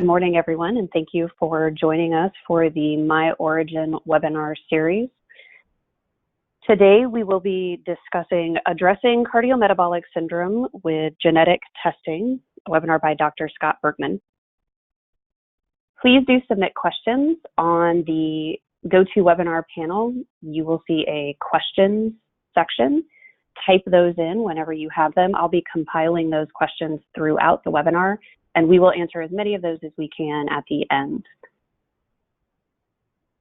Good morning, everyone, and thank you for joining us for the My Origin webinar series. Today, we will be discussing addressing cardiometabolic syndrome with genetic testing, a webinar by Dr. Scott Bergman. Please do submit questions on the GoToWebinar panel. You will see a questions section. Type those in whenever you have them. I'll be compiling those questions throughout the webinar, and we will answer as many of those as we can at the end.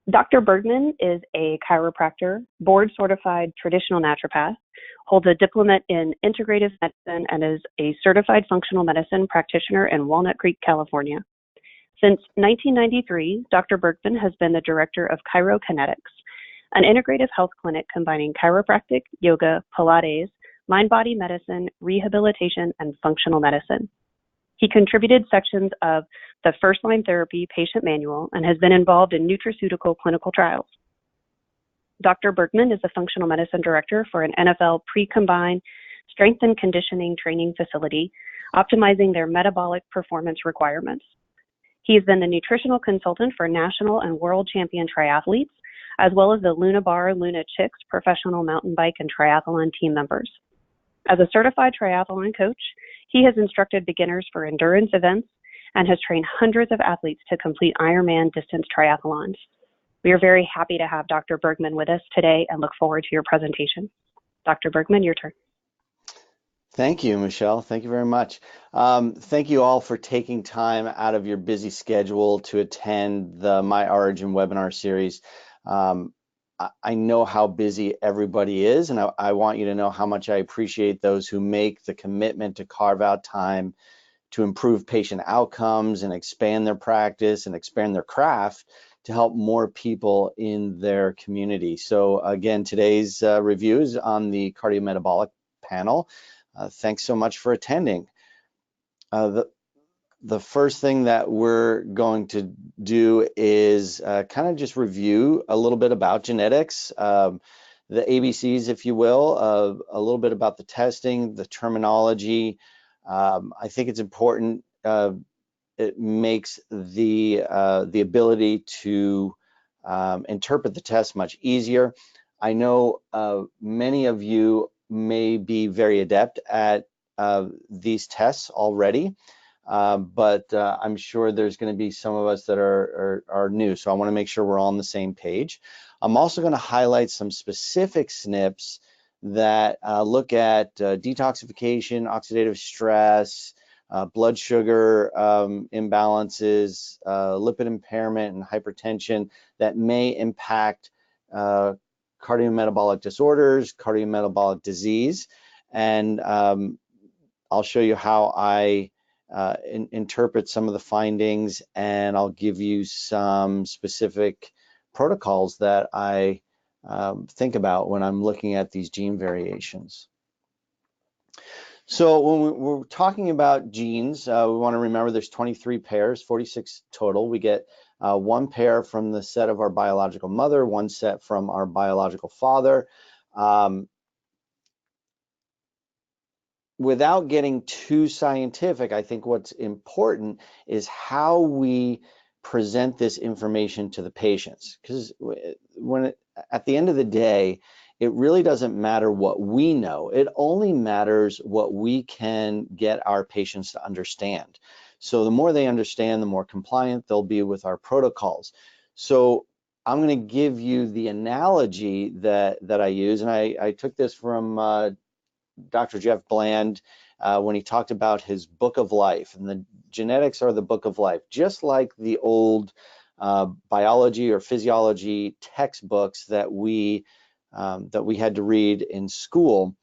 Dr. Bergman is a chiropractor, board-certified traditional naturopath, holds a diploma in integrative medicine, and is a certified functional medicine practitioner in Walnut Creek, California. Since 1993, Dr. Bergman has been the director of Chirokinetics, an integrative health clinic combining chiropractic, yoga, Pilates, mind-body medicine, rehabilitation, and functional medicine. He contributed sections of the First Line Therapy Patient Manual and has been involved in nutraceutical clinical trials. Dr. Bergman is the functional medicine director for an NFL pre-combined strength and conditioning training facility, optimizing their metabolic performance requirements. He has been the nutritional consultant for national and world champion triathletes, as well as the Luna Bar, Luna Chicks professional mountain bike and triathlon team members. As a certified triathlon coach, he has instructed beginners for endurance events and has trained hundreds of athletes to complete Ironman distance triathlons. We are very happy to have Dr. Bergman with us today and look forward to your presentation. Dr. Bergman, your turn. Thank you, Michelle. Thank you very much. Thank you all for taking time out of your busy schedule to attend the My Origin webinar series. I know how busy everybody is, and I want you to know how much I appreciate those who make the commitment to carve out time to improve patient outcomes and expand their practice and expand their craft to help more people in their community. So again, today's review is on the cardiometabolic panel. Thanks so much for attending. The first thing that we're going to do is kind of just review a little bit about genetics, the ABCs, if you will, a little bit about the testing, the terminology. I think it's important. It makes the ability to interpret the test much easier. I know many of you may be very adept at these tests already. But I'm sure there's going to be some of us that are new, so I want to make sure we're all on the same page. I'm also going to highlight some specific SNPs that look at detoxification, oxidative stress, blood sugar imbalances, lipid impairment, and hypertension that may impact cardiometabolic disorders, cardiometabolic disease, and I'll show you how I interpret some of the findings, and I'll give you some specific protocols that I think about when I'm looking at these gene variations. So when we're talking about genes, we want to remember there's 23 pairs, 46 total. We get one pair from the set of our biological mother, one set from our biological father. Without getting too scientific, I think what's important is how we present this information to the patients, because at the end of the day, it really doesn't matter what we know. It only matters what we can get our patients to understand. So the more they understand, the more compliant they'll be with our protocols. So I'm going to give you the analogy that I use, and I took this from Dr. Jeff Bland when he talked about his book of life, and the genetics are the book of life. Just like the old biology or physiology textbooks that we had to read in school,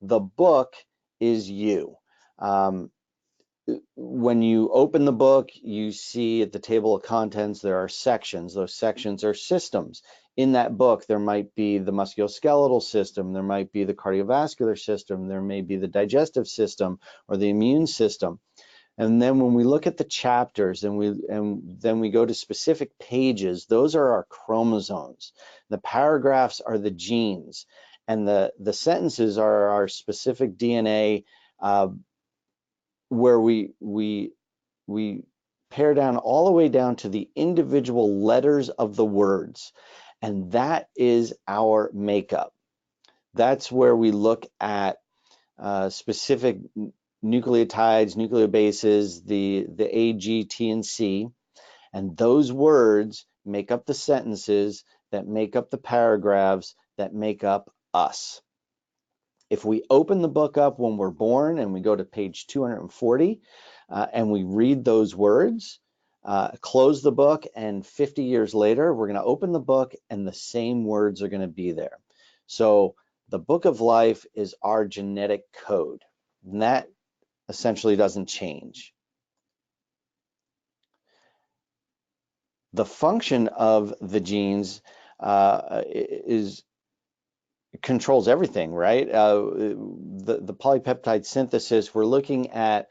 the book is you. When you open the book, you see at the table of contents there are sections. Those sections are systems. In that book, there might be the musculoskeletal system, there might be the cardiovascular system, there may be the digestive system or the immune system. And then when we look at the chapters and then we go to specific pages, those are our chromosomes. The paragraphs are the genes, and the sentences are our specific DNA, where we pare down all the way down to the individual letters of the words. And that is our makeup. That's where we look at specific nucleotides, nucleobases, the A, G, T, and C. And those words make up the sentences that make up the paragraphs that make up us. If we open the book up when we're born and we go to page 240 and we read those words, close the book, and 50 years later, we're going to open the book and the same words are going to be there. So the book of life is our genetic code, and that essentially doesn't change. The function of the genes controls everything, right? The polypeptide synthesis, we're looking at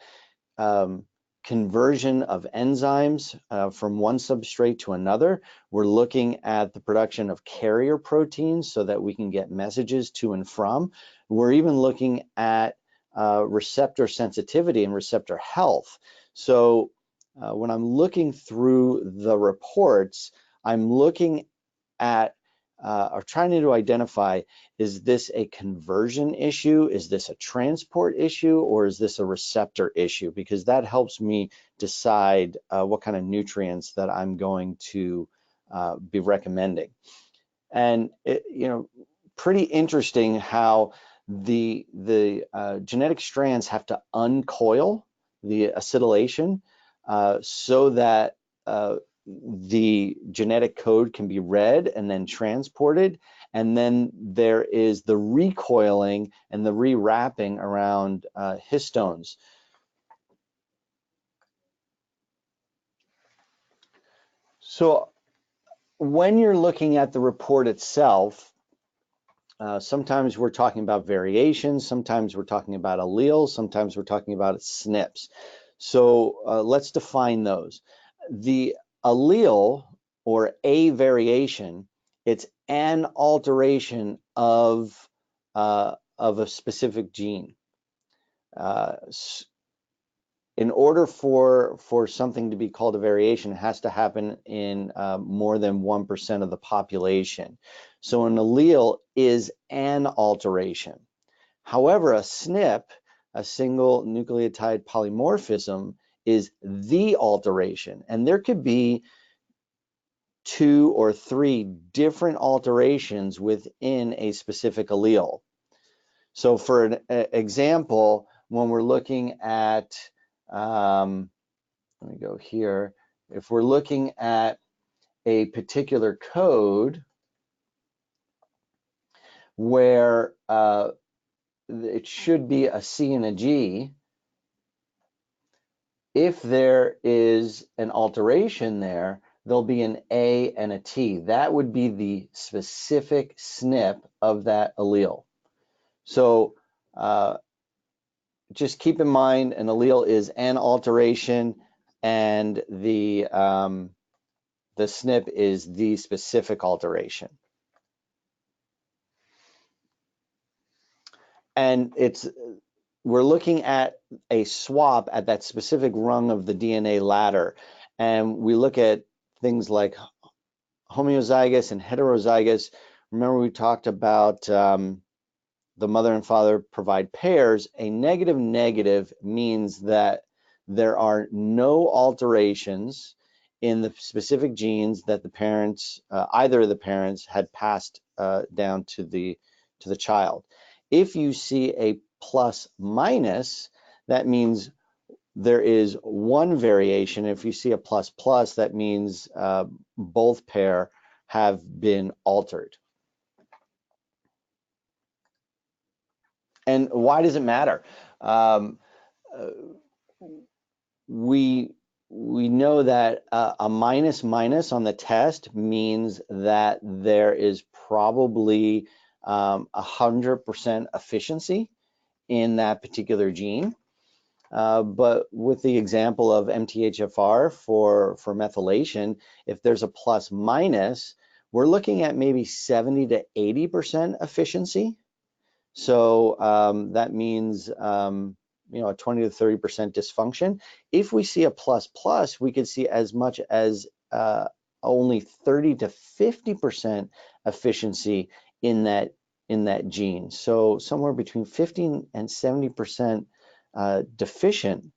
conversion of enzymes from one substrate to another. We're looking at the production of carrier proteins so that we can get messages to and from. We're even looking at receptor sensitivity and receptor health. So when I'm looking through the reports, I'm looking at or trying to identify, is this a conversion issue? Is this a transport issue? Or is this a receptor issue? Because that helps me decide what kind of nutrients that I'm going to be recommending. And pretty interesting how the genetic strands have to uncoil the acetylation so that the genetic code can be read and then transported. And then there is the recoiling and the rewrapping around histones. So when you're looking at the report itself, sometimes we're talking about variations, sometimes we're talking about alleles, sometimes we're talking about SNPs. So let's define those. The allele, or a variation, it's an alteration of a specific gene. In order for something to be called a variation, it has to happen in more than 1% of the population. So an allele is an alteration. However, a SNP, a single nucleotide polymorphism, is the alteration. And there could be 2 or 3 different alterations within a specific allele. So for an example, when we're looking at, let me go here, if we're looking at a particular code where it should be a C and a G, if there is an alteration there, there'll be an A and a T. That would be the specific SNP of that allele. So just keep in mind, an allele is an alteration, and the SNP is the specific alteration. And we're looking at a swap at that specific rung of the DNA ladder. And we look at things like homozygous and heterozygous. Remember, we talked about the mother and father provide pairs. A negative means that there are no alterations in the specific genes that the parents, either of the parents, had passed down to the child. If you see a plus minus, that means there is one variation. If you see a plus plus, that means both pair have been altered. And why does it matter? We know that a minus on the test means that there is probably 100% efficiency in that particular gene. But with the example of MTHFR for methylation, if there's a plus minus, we're looking at maybe 70 to 80% efficiency. So that means a 20 to 30% dysfunction. If we see a plus plus, we could see as much as only 30 to 50% efficiency in that gene. So somewhere between 15 and 70% deficient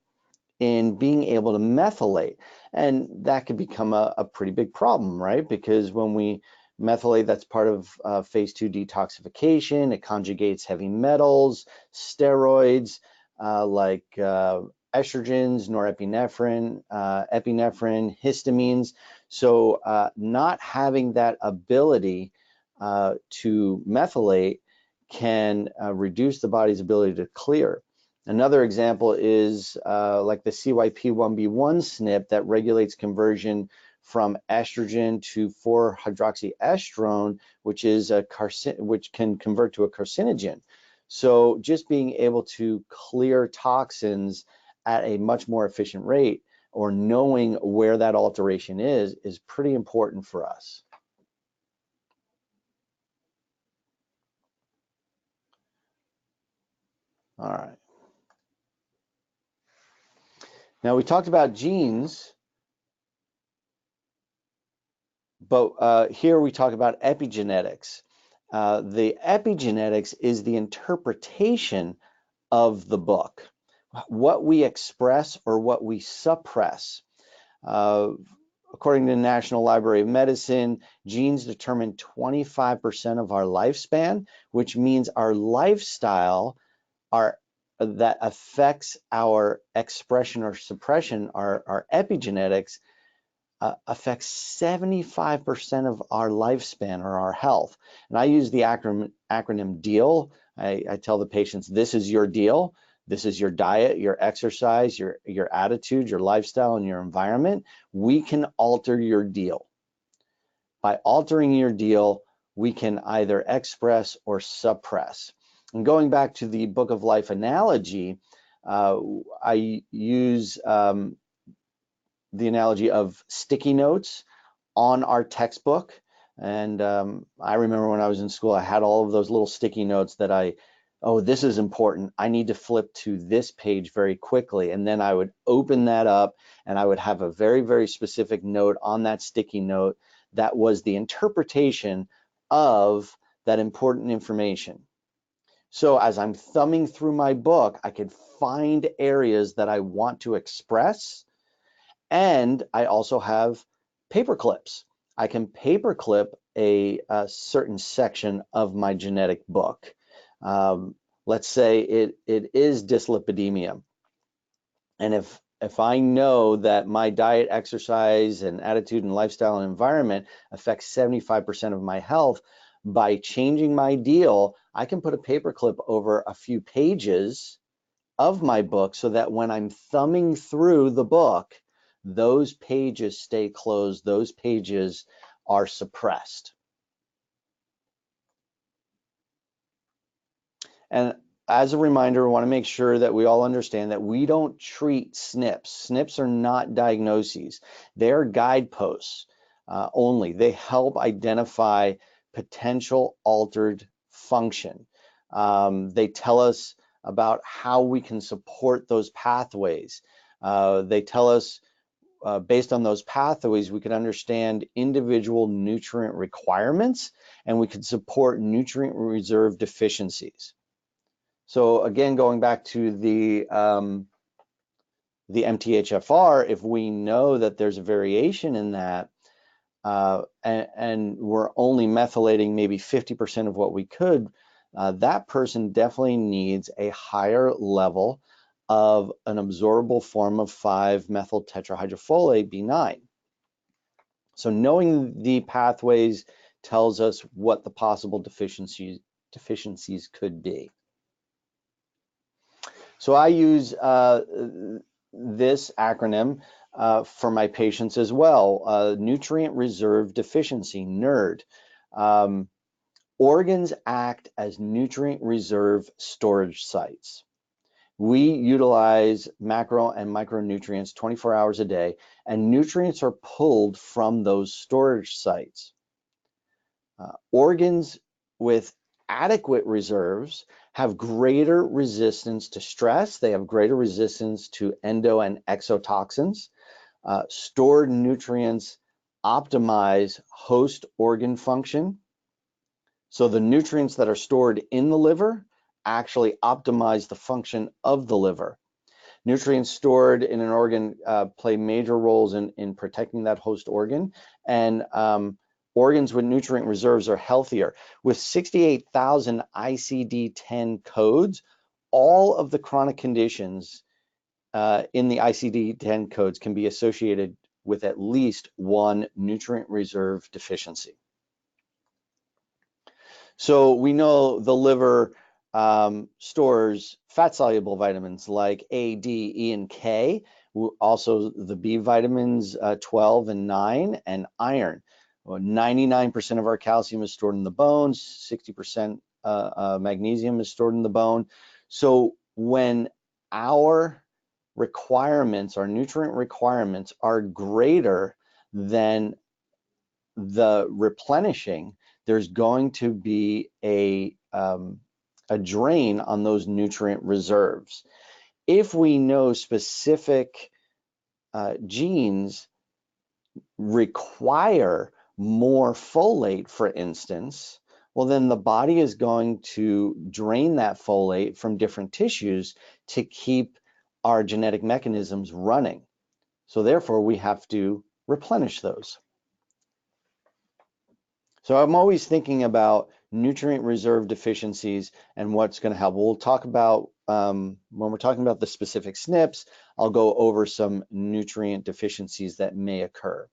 in being able to methylate. And that could become a pretty big problem, right? Because when we methylate, that's part of phase 2 detoxification. It conjugates heavy metals, steroids, like estrogens, norepinephrine, epinephrine, histamines. So not having that ability to methylate can reduce the body's ability to clear. Another example is like the CYP1B1 SNP that regulates conversion from estrogen to 4-hydroxyestrone, which is which can convert to a carcinogen. So just being able to clear toxins at a much more efficient rate, or knowing where that alteration is pretty important for us. All right. Now we talked about genes, but here we talk about epigenetics. The epigenetics is the interpretation of the book, what we express or what we suppress. According to the National Library of Medicine, genes determine 25% of our lifespan, which means our lifestyle that affects our expression or suppression, our epigenetics, affects 75% of our lifespan or our health. And I use the acronym DEAL. I tell the patients, this is your deal. This is your diet, your exercise, your attitude, your lifestyle, and your environment. We can alter your deal. By altering your deal, we can either express or suppress. And going back to the Book of Life analogy, I use the analogy of sticky notes on our textbook. And I remember when I was in school, I had all of those little sticky notes that oh, this is important. I need to flip to this page very quickly. And then I would open that up and I would have a very, very specific note on that sticky note that was the interpretation of that important information. So as I'm thumbing through my book, I could find areas that I want to express. And I also have paper clips. I can paper clip a certain section of my genetic book. Let's say it is dyslipidemia. And if I know that my diet, exercise, and attitude and lifestyle and environment affects 75% of my health, by changing my deal, I can put a paper clip over a few pages of my book so that when I'm thumbing through the book, those pages stay closed, those pages are suppressed. And as a reminder, I want to make sure that we all understand that we don't treat SNPs. SNPs are not diagnoses. They are guideposts only. They help identify potential altered function. They tell us about how we can support those pathways. They tell us based on those pathways, we can understand individual nutrient requirements and we can support nutrient reserve deficiencies. So again, going back to the MTHFR, if we know that there's a variation in that, and we're only methylating maybe 50% of what we could, that person definitely needs a higher level of an absorbable form of 5-methyl tetrahydrofolate B9. So knowing the pathways tells us what the possible deficiencies could be. So I use this acronym for my patients as well, nutrient reserve deficiency, NERD. Organs act as nutrient reserve storage sites. We utilize macro and micronutrients 24 hours a day, and nutrients are pulled from those storage sites. Organs with adequate reserves have greater resistance to stress. They have greater resistance to endo and exotoxins. Stored nutrients optimize host organ function. So the nutrients that are stored in the liver actually optimize the function of the liver. Nutrients stored in an organ play major roles in protecting that host organ, and organs with nutrient reserves are healthier. With 68,000 ICD-10 codes, all of the chronic conditions in the ICD-10 codes can be associated with at least one nutrient reserve deficiency. So we know the liver stores fat-soluble vitamins like A, D, E, and K, also the B vitamins 12 and 9, and iron. 99% of our calcium is stored in the bones, 60% magnesium is stored in the bone. So when our requirements, our nutrient requirements, are greater than the replenishing, there's going to be a drain on those nutrient reserves. If we know specific genes require more folate, for instance, well, then the body is going to drain that folate from different tissues to keep our genetic mechanisms running. So therefore, we have to replenish those. So I'm always thinking about nutrient reserve deficiencies and what's going to help. We'll talk about, when we're talking about the specific SNPs, I'll go over some nutrient deficiencies that may occur.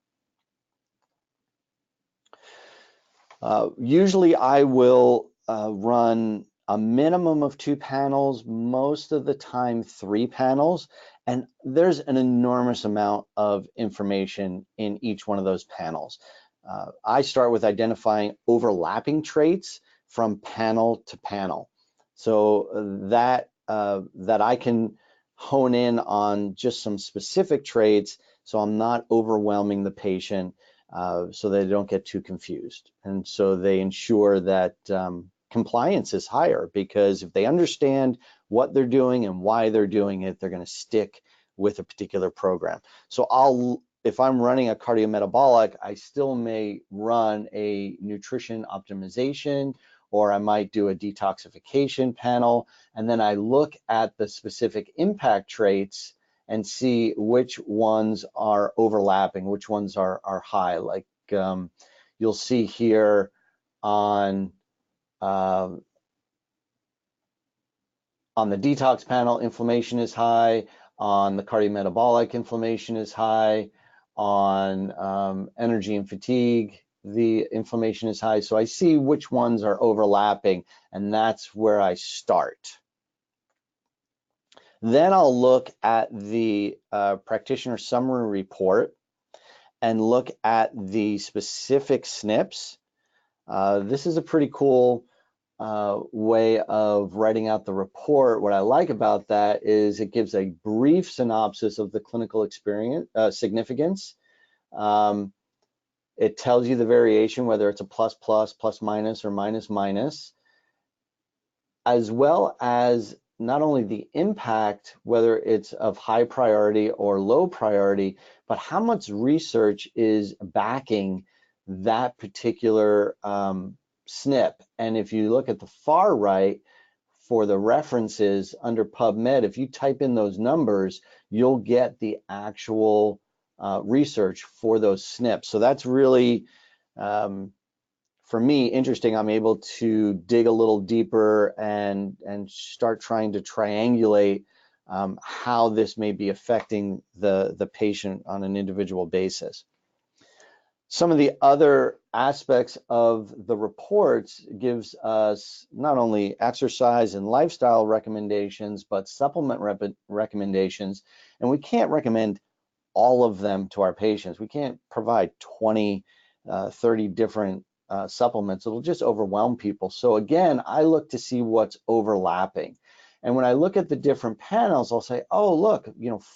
Usually I will run a minimum of 2 panels, most of the time 3 panels, and there's an enormous amount of information in each one of those panels. I start with identifying overlapping traits from panel to panel, so that I can hone in on just some specific traits, so I'm not overwhelming the patient, so they don't get too confused, and so they ensure that compliance is higher, because if they understand what they're doing and why they're doing it, they're going to stick with a particular program. So if I'm running a cardiometabolic, I still may run a nutrition optimization, or I might do a detoxification panel, and then I look at the specific impact traits and see which ones are overlapping, which ones are high. Like you'll see here on the detox panel, inflammation is high. On the cardiometabolic, inflammation is high. On energy and fatigue, the inflammation is high. So I see which ones are overlapping, and that's where I start. Then I'll look at the practitioner summary report and look at the specific SNPs. This is a pretty cool way of writing out the report. What I like about that is it gives a brief synopsis of the clinical experience significance. It tells you the variation, whether it's a plus plus, plus minus, or minus minus, as well as not only the impact, whether it's of high priority or low priority, but how much research is backing that particular SNP. And if you look at the far right for the references under PubMed, if you type in those numbers, you'll get the actual research for those SNPs. So that's really, for me, interesting. I'm able to dig a little deeper and start trying to triangulate how this may be affecting the patient on an individual basis. Some of the other aspects of the reports gives us not only exercise and lifestyle recommendations, but supplement recommendations. And we can't recommend all of them to our patients. We can't provide 20, 30 different supplements. It'll just overwhelm people. So again, I look to see what's overlapping. And when I look at the different panels, I'll say, oh, look,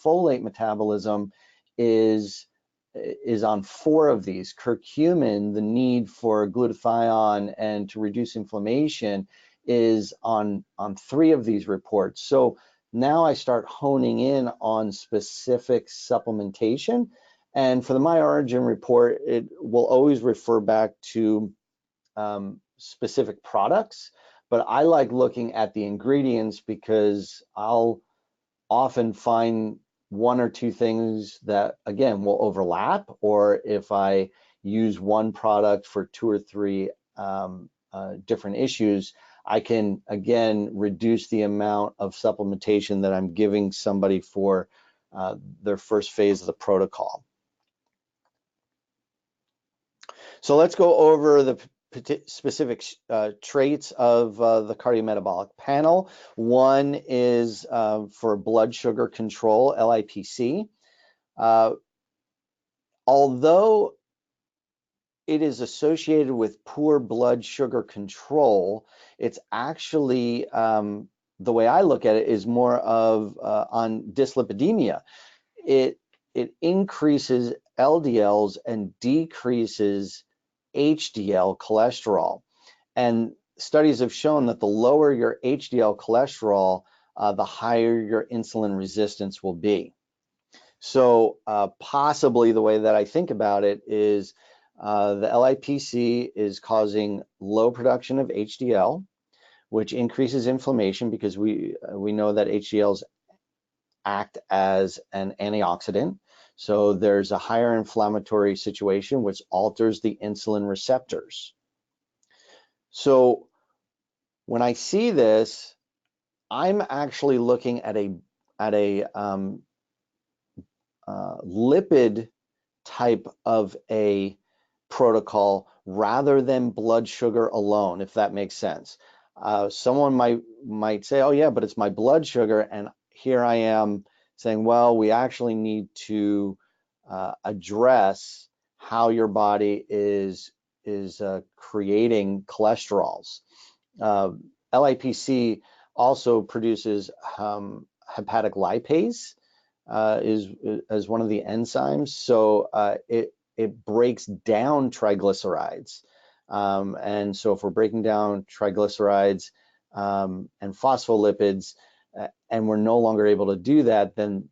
folate metabolism is is on 4 of these. Curcumin, the need for glutathione and to reduce inflammation, is on 3 of these reports. So now I start honing in on specific supplementation. And for the My Origin report, it will always refer back to specific products, but I like looking at the ingredients because I'll often find 1 or 2 things that, again, will overlap, or if I use one product for 2 or 3 different issues, I can, again, reduce the amount of supplementation that I'm giving somebody for their first phase of the protocol. So let's go over the specific traits of the cardiometabolic panel. One is for blood sugar control, LIPC. Although it is associated with poor blood sugar control, it's actually, the way I look at it, is more of on dyslipidemia. It increases LDLs and decreases HDL cholesterol. And studies have shown that the lower your HDL cholesterol, the higher your insulin resistance will be. So possibly the way that I think about it is the LIPC is causing low production of HDL, which increases inflammation because we know that HDLs act as an antioxidant. So there's a higher inflammatory situation which alters the insulin receptors. So when I see this, I'm actually looking at a lipid type of a protocol rather than blood sugar alone, if that makes sense. Someone might say, oh yeah, but it's my blood sugar, and here I am saying, well, we actually need to address how your body is creating cholesterols. LIPC also produces hepatic lipase, is one of the enzymes. So it breaks down triglycerides. And so if we're breaking down triglycerides and phospholipids, and we're no longer able to do that, then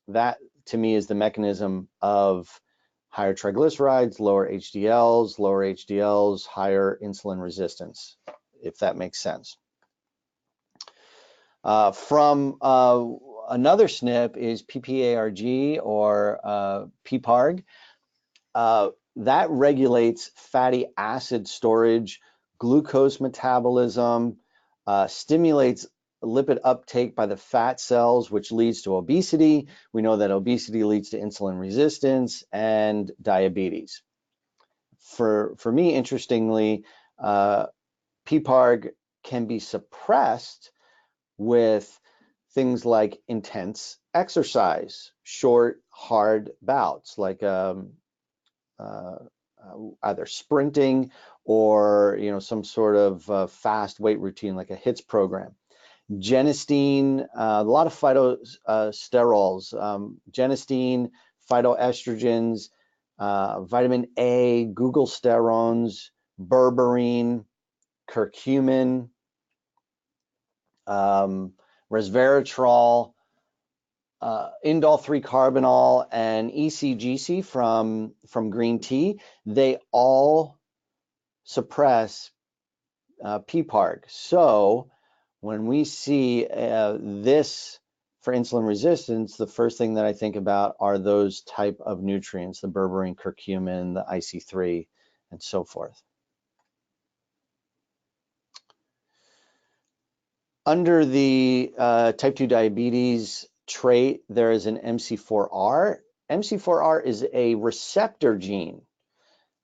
that to me is the mechanism of higher triglycerides, lower HDLs, higher insulin resistance, if that makes sense. From another SNP is PPARG or PPARG. That regulates fatty acid storage, glucose metabolism, stimulates lipid uptake by the fat cells, which leads to obesity. We know that obesity leads to insulin resistance and diabetes. For me, interestingly, PPARG can be suppressed with things like intense exercise, short, hard bouts, like either sprinting or some sort of fast weight routine, like a HIIT program. Genistein, a lot of phytosterols, genistein, phytoestrogens, vitamin A, glucosterones, berberine, curcumin, resveratrol, indole-3-carbinol, and ECGC from green tea. They all suppress PPARG. So when we see this for insulin resistance, the first thing that I think about are those type of nutrients, the berberine, curcumin, the IC3, and so forth. Under the type 2 diabetes trait, there is an MC4R. MC4R is a receptor gene.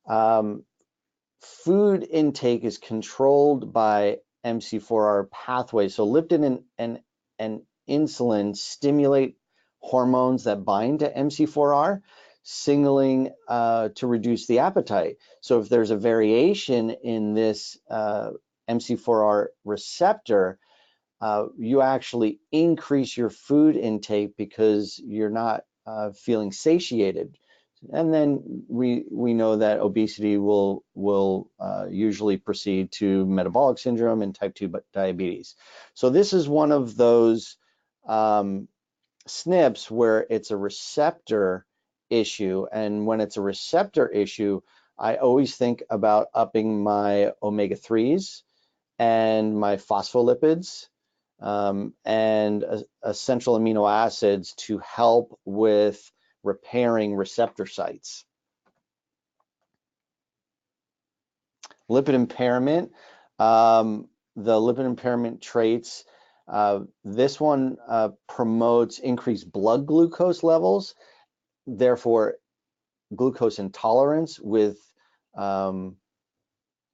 Food intake is controlled by MC4R pathway. So leptin and insulin stimulate hormones that bind to MC4R, signaling to reduce the appetite. So if there's a variation in this MC4R receptor, you actually increase your food intake because you're not feeling satiated. And then we know that obesity will usually proceed to metabolic syndrome and type 2 diabetes. So this is one of those SNPs where it's a receptor issue, and when it's a receptor issue, I always think about upping my omega-3s and my phospholipids and essential amino acids to help with repairing receptor sites. Lipid impairment, the lipid impairment traits, this one promotes increased blood glucose levels, therefore glucose intolerance with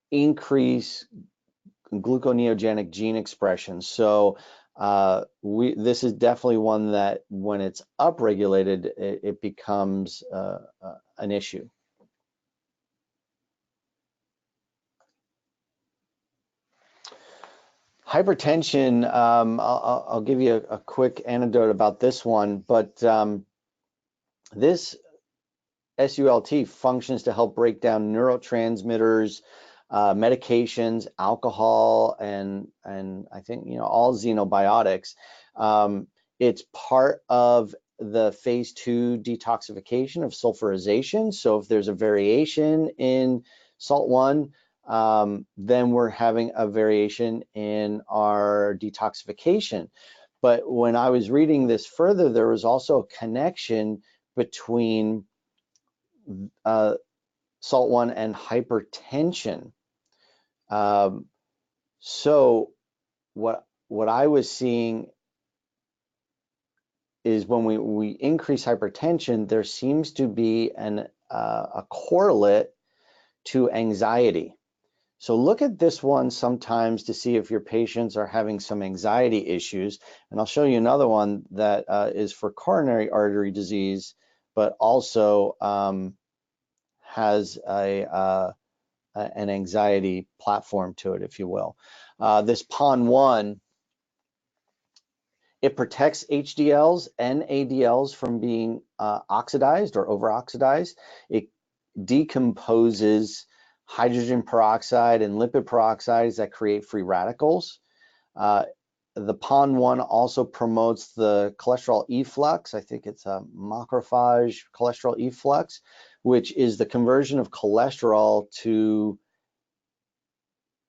increased gluconeogenic gene expression. So this is definitely one that when it's upregulated, it becomes an issue. Hypertension, I'll give you a quick anecdote about this one, but this SULT functions to help break down neurotransmitters, medications, alcohol, and I think all xenobiotics. It's part of the phase 2 detoxification of sulfurization. So if there's a variation in SALT1, then we're having a variation in our detoxification. But when I was reading this further, there was also a connection between SALT1 and hypertension. So what I was seeing is when we increase hypertension, there seems to be a correlate to anxiety. So look at this one sometimes to see if your patients are having some anxiety issues. And I'll show you another one that is for coronary artery disease, but also has an anxiety platform to it, if you will. This PON1, it protects HDLs and ADLs from being oxidized or over-oxidized. It decomposes hydrogen peroxide and lipid peroxides that create free radicals. The PON1 also promotes the cholesterol efflux. I think it's a macrophage cholesterol efflux, which is the conversion of cholesterol to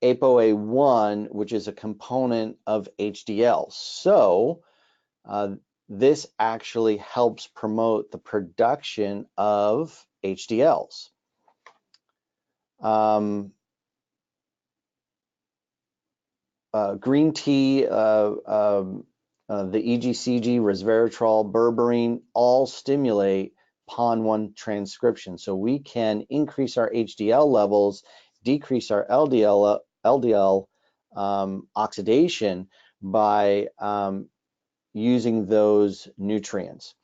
ApoA1, which is a component of HDL. So this actually helps promote the production of HDLs. Green tea, the EGCG, resveratrol, berberine, all stimulate PON1 transcription. So we can increase our HDL levels, decrease our LDL oxidation by using those nutrients.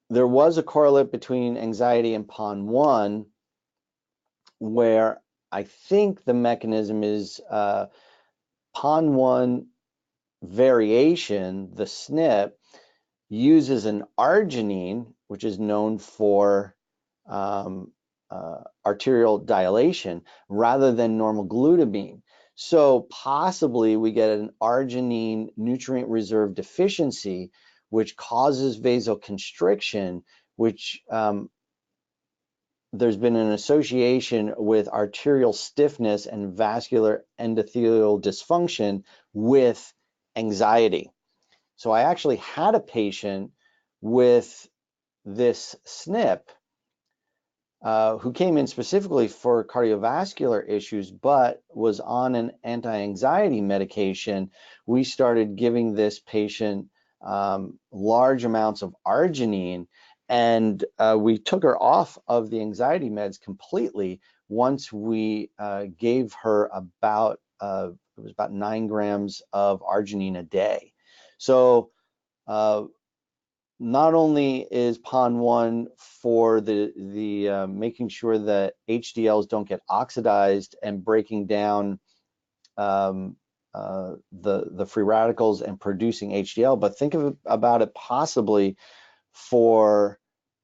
There was a correlate between anxiety and PON1 where I think the mechanism is PON1 variation, the SNP, uses an arginine, which is known for arterial dilation, rather than normal glutamine. So possibly we get an arginine nutrient reserve deficiency, which causes vasoconstriction, which there's been an association with arterial stiffness and vascular endothelial dysfunction with anxiety. So I actually had a patient with this SNP who came in specifically for cardiovascular issues, but was on an anti-anxiety medication. We started giving this patient large amounts of arginine, and we took her off of the anxiety meds completely once we gave her about it was about 9 grams of arginine a day. So not only is PON1 for the making sure that HDLs don't get oxidized and breaking down the free radicals and producing HDL, but think about it possibly for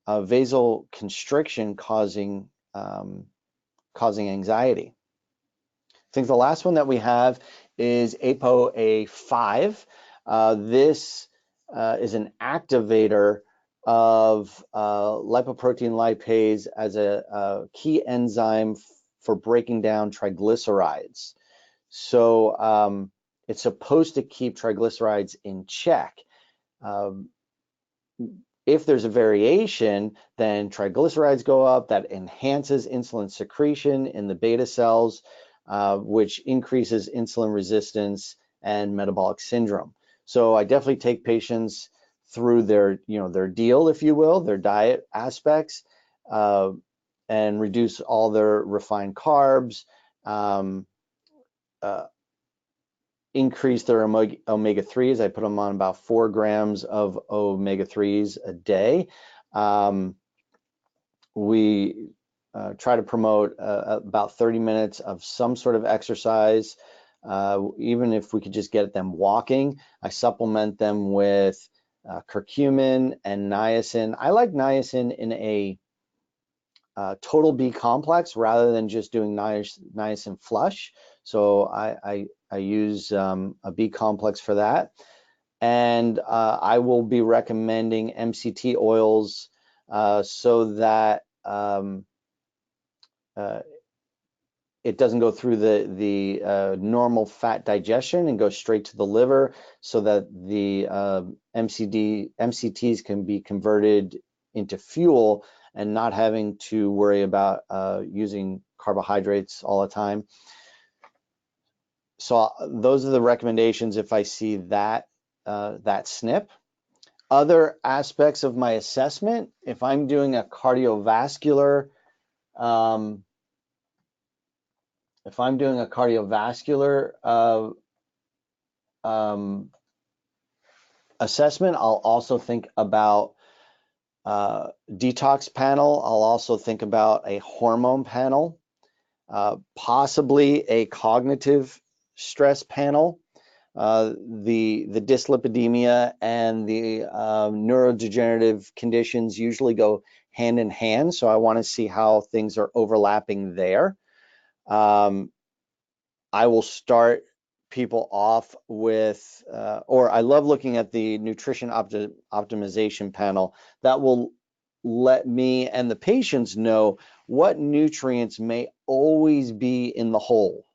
vasoconstriction causing anxiety. I think the last one that we have is ApoA5. This is an activator of lipoprotein lipase as a key enzyme for breaking down triglycerides. So it's supposed to keep triglycerides in check. If there's a variation, then triglycerides go up. That enhances insulin secretion in the beta cells, which increases insulin resistance and metabolic syndrome. So I definitely take patients through their deal, if you will, their diet aspects, and reduce all their refined carbs, increase their omega-3s. I put them on about 4 grams of omega-3s a day. We try to promote about 30 minutes of some sort of exercise. Even if we could just get them walking, I supplement them with curcumin and niacin. I like niacin in a total B complex rather than just doing niacin flush. So I use a B complex for that. And I will be recommending MCT oils so that it doesn't go through the normal fat digestion and go straight to the liver, so that the MCTs can be converted into fuel and not having to worry about using carbohydrates all the time. So those are the recommendations if I see that SNP. Other aspects of my assessment, if I'm doing a cardiovascular assessment, I'll also think about detox panel. I'll also think about a hormone panel, possibly a cognitive stress panel. The dyslipidemia and the neurodegenerative conditions usually go hand in hand, so I want to see how things are overlapping there. I will start people off with, or I love looking at the nutrition optimization panel. That will let me and the patients know what nutrients may always be in the whole.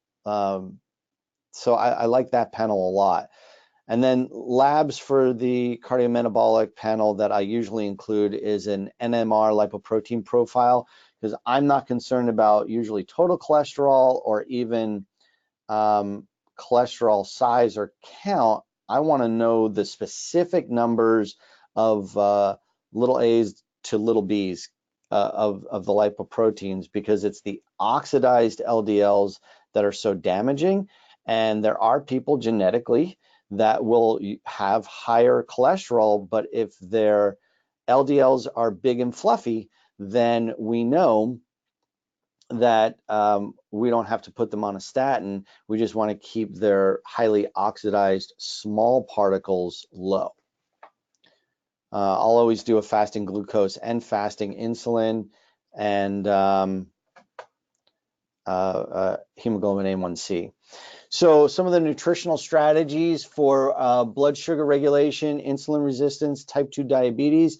So I like that panel a lot. And then labs for the cardiometabolic panel that I usually include is an NMR lipoprotein profile, because I'm not concerned about usually total cholesterol or even cholesterol size or count. I want to know the specific numbers of little a's to little b's of the lipoproteins, because it's the oxidized LDLs that are so damaging. And there are people genetically that will have higher cholesterol, but if their LDLs are big and fluffy, then we know that we don't have to put them on a statin. We just want to keep their highly oxidized small particles low. I'll always do a fasting glucose and fasting insulin, and hemoglobin A1C. So some of the nutritional strategies for blood sugar regulation, insulin resistance, type 2 diabetes,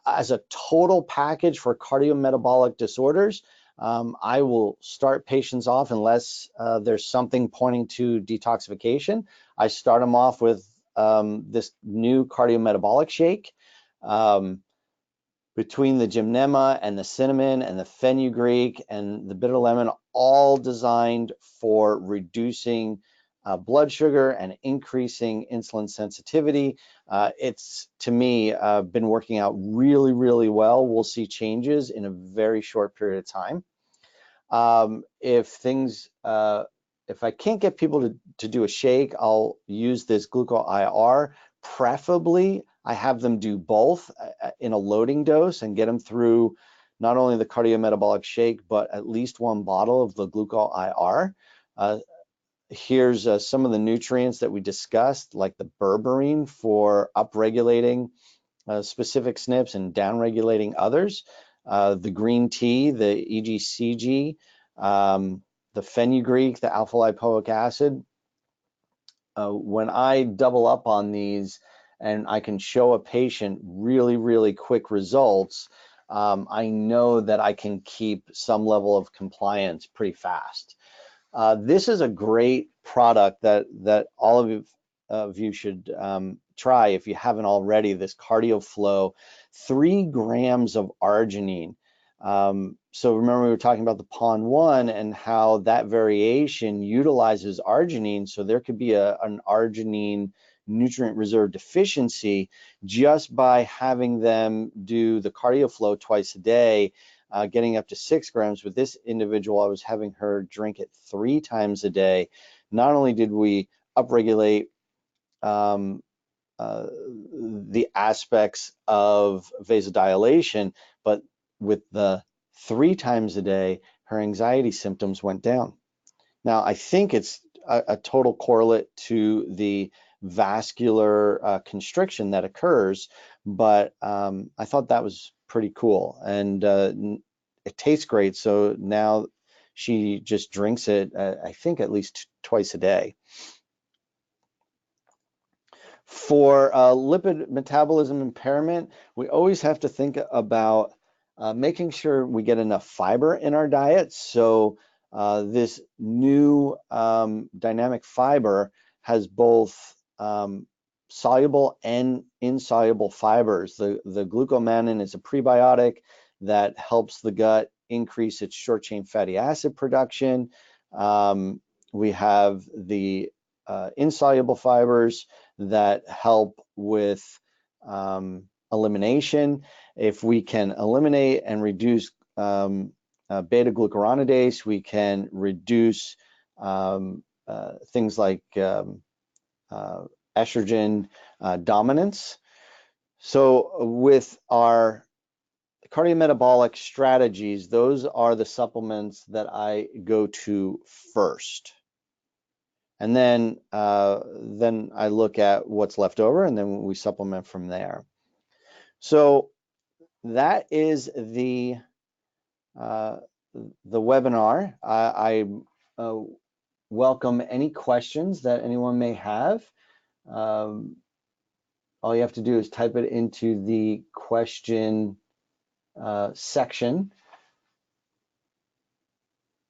as a total package for cardiometabolic disorders, I will start patients off unless there's something pointing to detoxification. I start them off with this new cardiometabolic shake. Between the gymnema and the cinnamon and the fenugreek and the bitter lemon, all designed for reducing blood sugar and increasing insulin sensitivity. It's, to me, been working out really, really well. We'll see changes in a very short period of time. If I can't get people to do a shake, I'll use this gluco-IR. Preferably, I have them do both in a loading dose and get them through not only the cardiometabolic shake, but at least one bottle of the gluco-IR. Here's some of the nutrients that we discussed, like the berberine for upregulating specific SNPs and downregulating others. The green tea, the EGCG, the fenugreek, the alpha lipoic acid. When I double up on these and I can show a patient really, really quick results, I know that I can keep some level of compliance pretty fast. This is a great product that all of you should try if you haven't already. This CardioFlow, 3 grams of arginine. So remember we were talking about the PON1 and how that variation utilizes arginine. So there could be an arginine nutrient reserve deficiency just by having them do the CardioFlow twice a day, getting up to 6 grams. With this individual, I was having her drink it 3 times a day. Not only did we upregulate the aspects of vasodilation, but with the 3 times a day, her anxiety symptoms went down. Now, I think it's a total correlate to the vascular constriction that occurs, but I thought that was pretty cool, and it tastes great. So now she just drinks it, I think, at least twice a day. For lipid metabolism impairment, we always have to think about making sure we get enough fiber in our diet. So this new dynamic fiber has both soluble and insoluble fibers. The glucomannan is a prebiotic that helps the gut increase its short chain fatty acid production. We have the insoluble fibers that help with elimination. If we can eliminate and reduce beta glucuronidase, we can reduce things like estrogen dominance. So with our cardiometabolic strategies, those are the supplements that I go to first. And then I look at what's left over, and then we supplement from there. So that is the webinar. I welcome any questions that anyone may have. All you have to do is type it into the question section.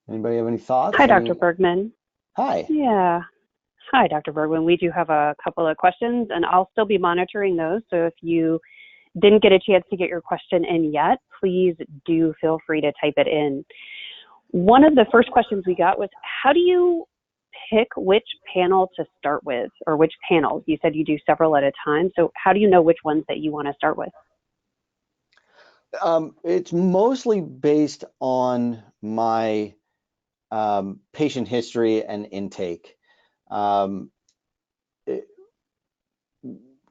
Anybody have any thoughts? Hi, Dr. Bergman. Hi. Yeah. Hi, Dr. Bergman. We do have a couple of questions, and I'll still be monitoring those. So if you didn't get a chance to get your question in yet, please do feel free to type it in. One of the first questions we got was, how do you pick which panel to start with, or which panels? You said you do several at a time. So how do you know which ones that you want to start with? It's mostly based on my patient history and intake.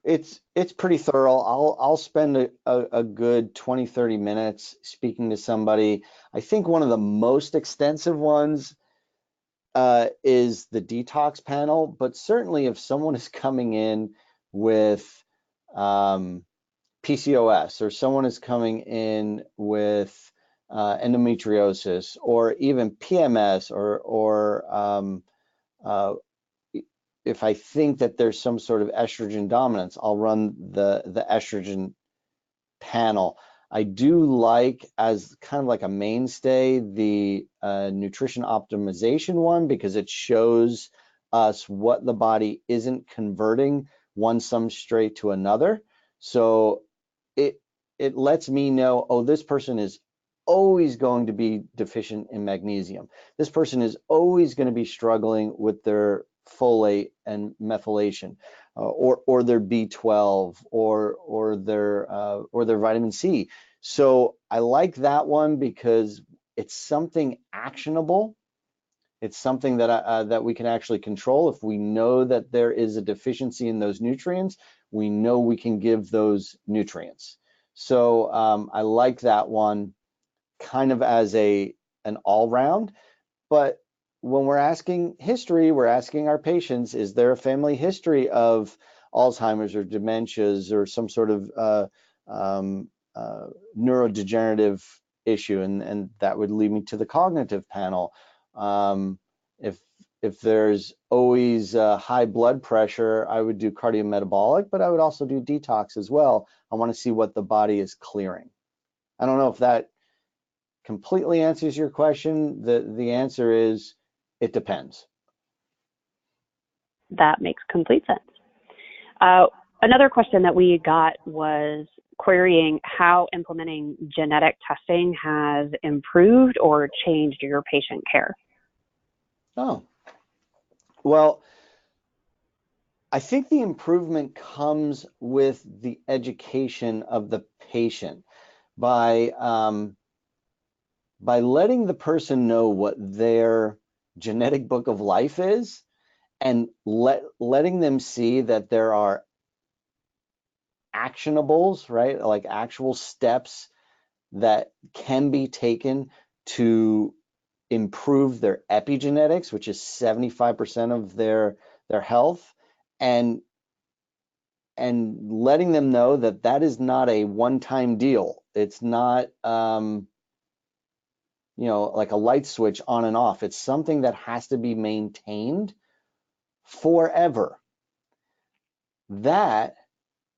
It's pretty thorough. I'll spend a good 20-30 minutes speaking to somebody. I think one of the most extensive ones is the detox panel, but certainly if someone is coming in with PCOS, or someone is coming in with endometriosis, or even PMS, or if I think that there's some sort of estrogen dominance, I'll run the estrogen panel. I do like, as kind of like a mainstay, the nutrition optimization one, because it shows us what the body isn't converting one substrate to another. So it lets me know, oh, this person is always going to be deficient in magnesium. This person is always going to be struggling with their folate and methylation, or their B12, or their vitamin C. So I like that one because it's something actionable. It's something that that we can actually control. If we know that there is a deficiency in those nutrients, we know we can give those nutrients. So I like that one kind of as an all-round. But when we're asking history, we're asking our patients, is there a family history of Alzheimer's or dementias or some sort of neurodegenerative issue, and that would lead me to the cognitive panel. If there's always high blood pressure, I would do cardiometabolic, but I would also do detox as well. I want to see what the body is clearing. I don't know if that completely answers your question. The answer is it depends. That makes complete sense. Another question that we got was querying how implementing genetic testing has improved or changed your patient care. Oh, well, I think the improvement comes with the education of the patient by letting the person know what their genetic book of life is, and letting them see that there are actionables, right? Like actual steps that can be taken to improve their epigenetics, which is 75% of their health, and letting them know that that is not a one-time deal. It's not like a light switch on and off. It's something that has to be maintained forever. That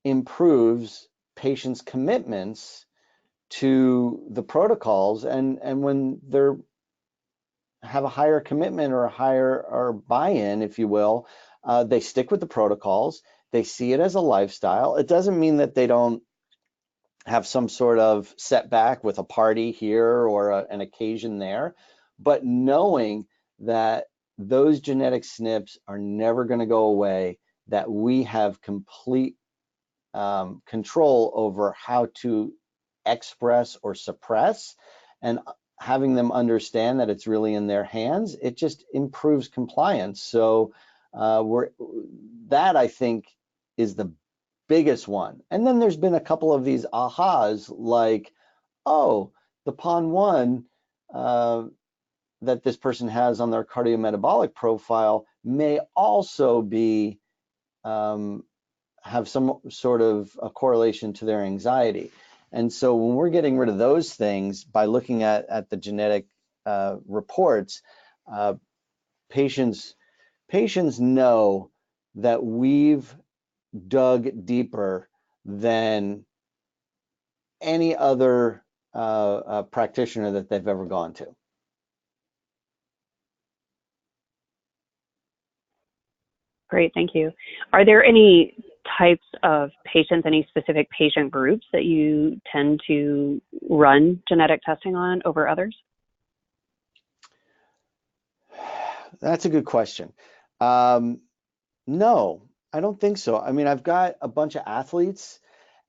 improves patients' commitments to the protocols, and when they're have a higher commitment or a higher or buy-in, if you will, they stick with the protocols. They see it as a lifestyle. It doesn't mean that they don't have some sort of setback with a party here or an occasion there, but knowing that those genetic SNPs are never going to go away, that we have complete control over how to express or suppress, and having them understand that it's really in their hands, it just improves compliance. So that, I think, is the biggest one. And then there's been a couple of these ahas, like, oh, the PON1 that this person has on their cardiometabolic profile may also be have some sort of a correlation to their anxiety. And so when we're getting rid of those things by looking at the genetic reports, patients know that we've dug deeper than any other practitioner that they've ever gone to. Great, thank you. Are there any types of patients, any specific patient groups that you tend to run genetic testing on over others? That's a good question. No, I don't think so. I mean, I've got a bunch of athletes,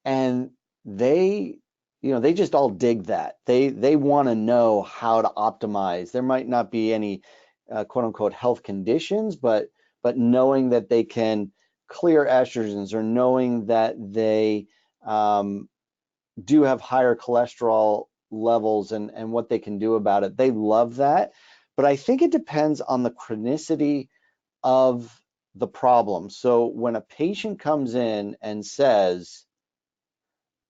and they just all dig that. They want to know how to optimize. There might not be any quote unquote health conditions, but knowing that they can clear estrogens, or knowing that they do have higher cholesterol levels, and what they can do about it. They love that. But I think it depends on the chronicity of the problem. So when a patient comes in and says,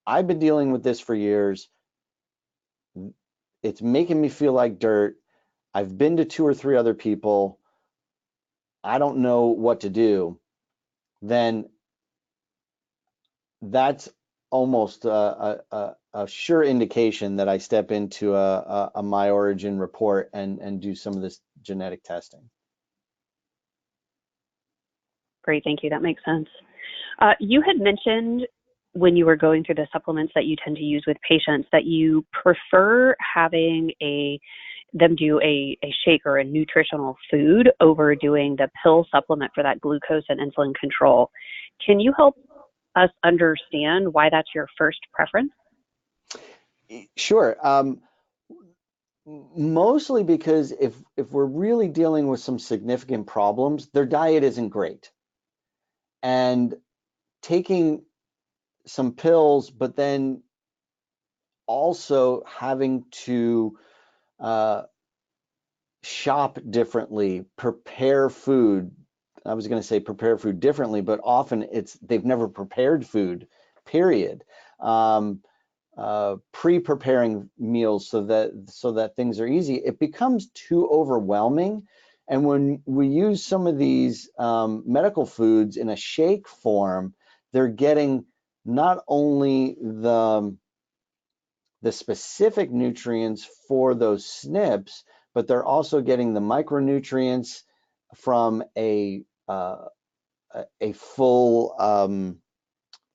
I've been dealing with this for years, it's making me feel like dirt, I've been to 2 or 3 other people, I don't know what to do, then that's almost a sure indication that I step into a My Origin report and do some of this genetic testing. Great, thank you. That makes sense. You had mentioned when you were going through the supplements that you tend to use with patients that you prefer having them do a shake or a nutritional food over doing the pill supplement for that glucose and insulin control. Can you help us understand why that's your first preference? Sure. Mostly because if we're really dealing with some significant problems, their diet isn't great. And taking some pills, but then also having to shop differently, prepare food, I was going to say prepare food differently, but often they've never prepared food, period. Pre-preparing meals so that things are easy, it becomes too overwhelming. And when we use some of these medical foods in a shake form, they're getting not only the specific nutrients for those SNPs, but they're also getting the micronutrients from a full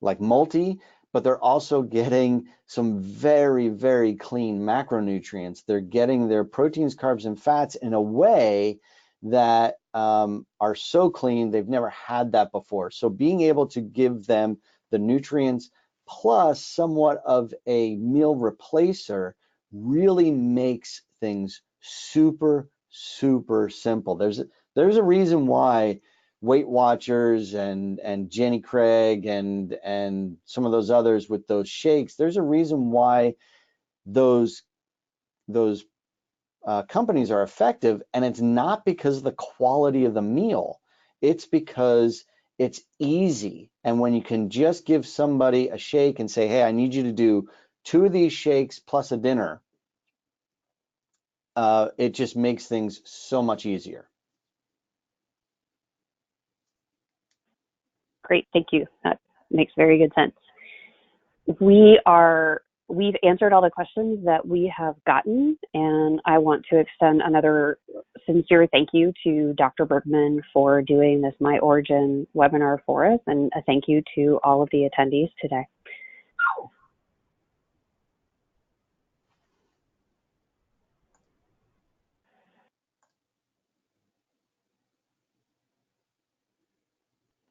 like multi, but they're also getting some very, very clean macronutrients. They're getting their proteins, carbs, and fats in a way that are so clean, they've never had that before. So being able to give them the nutrients plus somewhat of a meal replacer really makes things super, super simple. There's a reason why Weight Watchers and Jenny Craig and some of those others with those shakes, there's a reason why those companies are effective, and it's not because of the quality of the meal. It's because it's easy. And when you can just give somebody a shake and say, hey, I need you to do 2 of these shakes plus a dinner, it just makes things so much easier. Great, thank you. That makes very good sense. We've answered all the questions that we have gotten, and I want to extend another sincere thank you to Dr. Bergman for doing this My Origin webinar for us, and a thank you to all of the attendees today.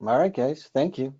All right, guys, thank you.